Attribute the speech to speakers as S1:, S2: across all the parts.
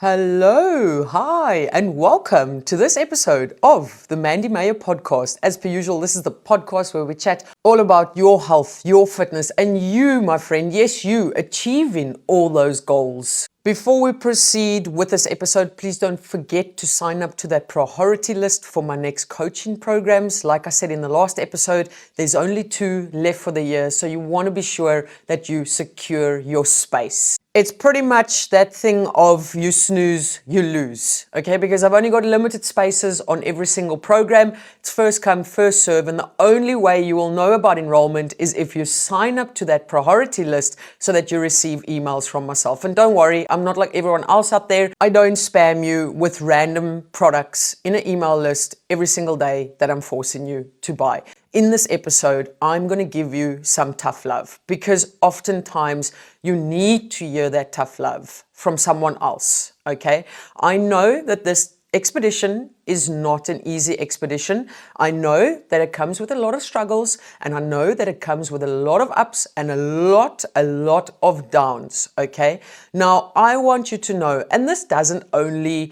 S1: Hello, hi, and welcome to this episode of the Mandy Meyer Podcast. As per usual, this is the podcast where we chat all about your health, your fitness, and you, my friend, yes, you, achieving all those goals. Before we proceed with this episode, please don't forget to sign up to that priority list for my next coaching programs. Like I said in the last episode, there's only 2 left for the year, so you want to be sure that you secure your space. It's pretty much that thing of you snooze, you lose, okay? Because I've only got limited spaces on every single program. It's first come, first serve, and the only way you will know about enrollment is if you sign up to that priority list so that you receive emails from myself. And don't worry, I'm not like everyone else out there. I don't spam you with random products in an email list every single day that I'm forcing you to buy. In this episode, I'm going to give you some tough love because oftentimes you need to hear that tough love from someone else, okay? I know that this expedition is not an easy expedition. I know that it comes with a lot of struggles, and I know that it comes with a lot of ups and a lot of downs, okay? Now, I want you to know, and this doesn't only,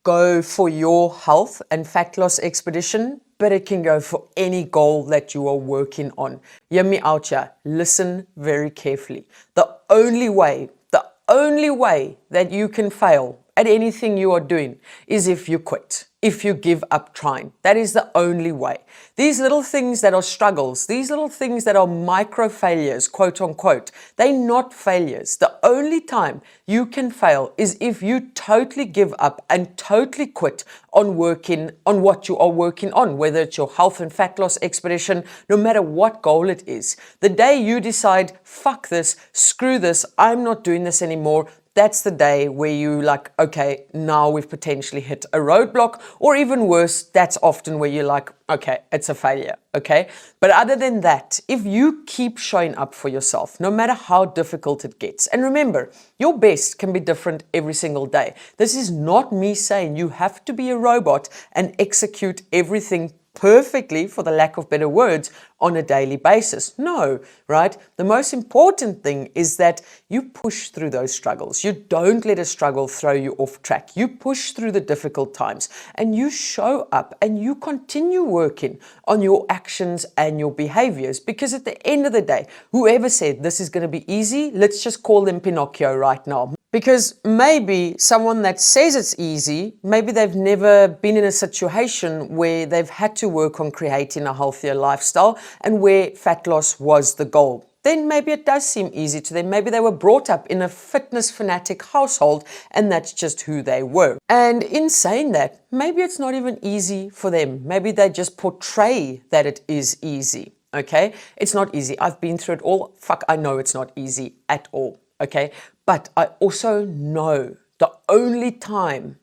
S1: go for your health and fat loss expedition, but it can go for any goal that you are working on. Hear me out here. Listen very carefully. The only way that you can fail at anything you are doing is if you quit, if you give up trying. That is the only way. These little things that are struggles, these little things that are micro failures, quote unquote, they're not failures. The only time you can fail is if you totally give up and totally quit on working on what you are working on, whether it's your health and fat loss expedition, no matter what goal it is. The day you decide, fuck this, screw this, I'm not doing this anymore, that's the day where you like, okay, now we've potentially hit a roadblock, or even worse, that's often where you're like, okay, it's a failure, okay? But other than that, if you keep showing up for yourself, no matter how difficult it gets, and remember, your best can be different every single day. This is not me saying you have to be a robot and execute everything perfectly, for the lack of better words, on a daily basis. No, right? The most important thing is that you push through those struggles. You don't let a struggle throw you off track. You push through the difficult times and you show up and you continue working on your actions and your behaviors, because at the end of the day, whoever said this is going to be easy, let's just call them Pinocchio right now. Because maybe someone that says it's easy, maybe they've never been in a situation where they've had to work on creating a healthier lifestyle and where fat loss was the goal. Then maybe it does seem easy to them. Maybe they were brought up in a fitness fanatic household and that's just who they were. And in saying that, maybe it's not even easy for them. Maybe they just portray that it is easy, okay? It's not easy. I've been through it all. Fuck, I know it's not easy at all, okay? But I also know the only time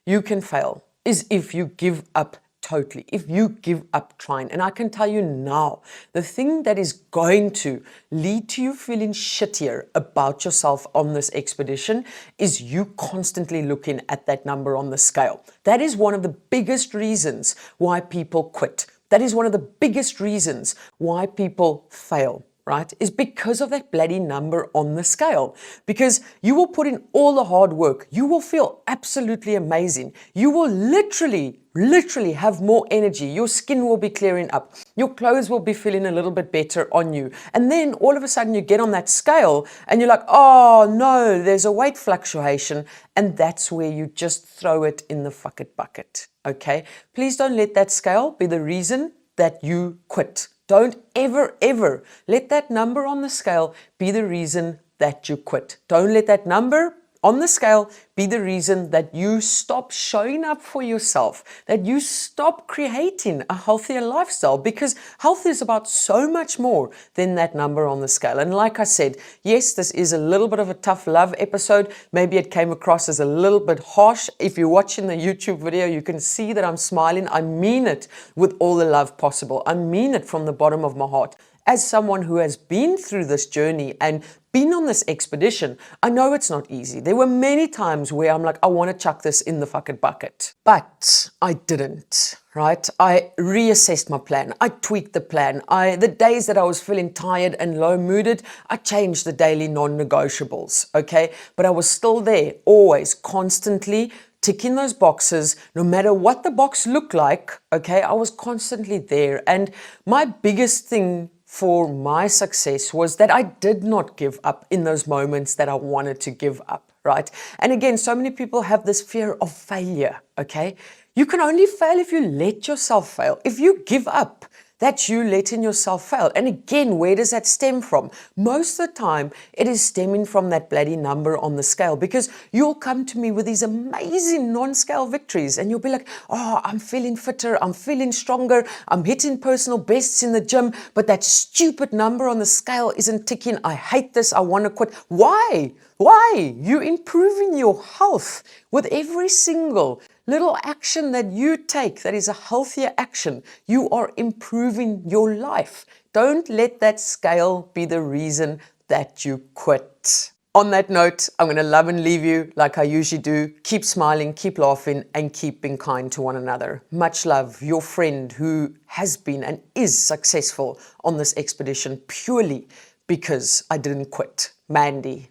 S1: you can fail is if you give up totally, if you give up trying. And I can tell you now, the thing that is going to lead to you feeling shittier about yourself on this expedition is you constantly looking at that number on the scale. That is one of the biggest reasons why people quit. That is one of the biggest reasons why people fail. Right, is because of that bloody number on the scale. Because you will put in all the hard work. You will feel absolutely amazing. You will literally have more energy. Your skin will be clearing up. Your clothes will be feeling a little bit better on you. And then all of a sudden you get on that scale and you're like, oh no, there's a weight fluctuation. And that's where you just throw it in the fuck it bucket. Okay? Please don't let that scale be the reason that you quit. Don't ever let that number on the scale be the reason that you quit. Don't let that number on the scale be the reason that you stop showing up for yourself, that you stop creating a healthier lifestyle, because health is about so much more than that number on the scale. And like I said, yes, this is a little bit of a tough love episode. Maybe it came across as a little bit harsh. If you're watching the YouTube video, you can see that I'm smiling. I mean it with all the love possible. I mean it from the bottom of my heart. as someone who has been through this journey and been on this expedition, I know it's not easy. There were many times where I'm like, I want to chuck this in the fucking bucket. But I didn't, right? I reassessed my plan. I tweaked the plan. The days that I was feeling tired and low-mooded, I changed the daily non-negotiables, okay? But I was still there, always, constantly ticking those boxes, no matter what the box looked like, okay? I was constantly there. And my biggest thing for my success was that I did not give up in those moments that I wanted to give up, right? And again, so many people have this fear of failure, okay? You can only fail if you let yourself fail. If you give up, that's you letting yourself fail. And again, where does that stem from? Most of the time, it is stemming from that bloody number on the scale, because you'll come to me with these amazing non-scale victories and you'll be like, oh, I'm feeling fitter, I'm feeling stronger, I'm hitting personal bests in the gym, but that stupid number on the scale isn't ticking. I hate this, I want to quit. Why? Why? You're improving your health with every single little action that you take that is a healthier action. You are improving your life. Don't let that scale be the reason that you quit. On that note, I'm going to love and leave you like I usually do. Keep smiling, keep laughing, and keep being kind to one another. Much love, your friend who has been and is successful on this expedition purely because I didn't quit. Mandy.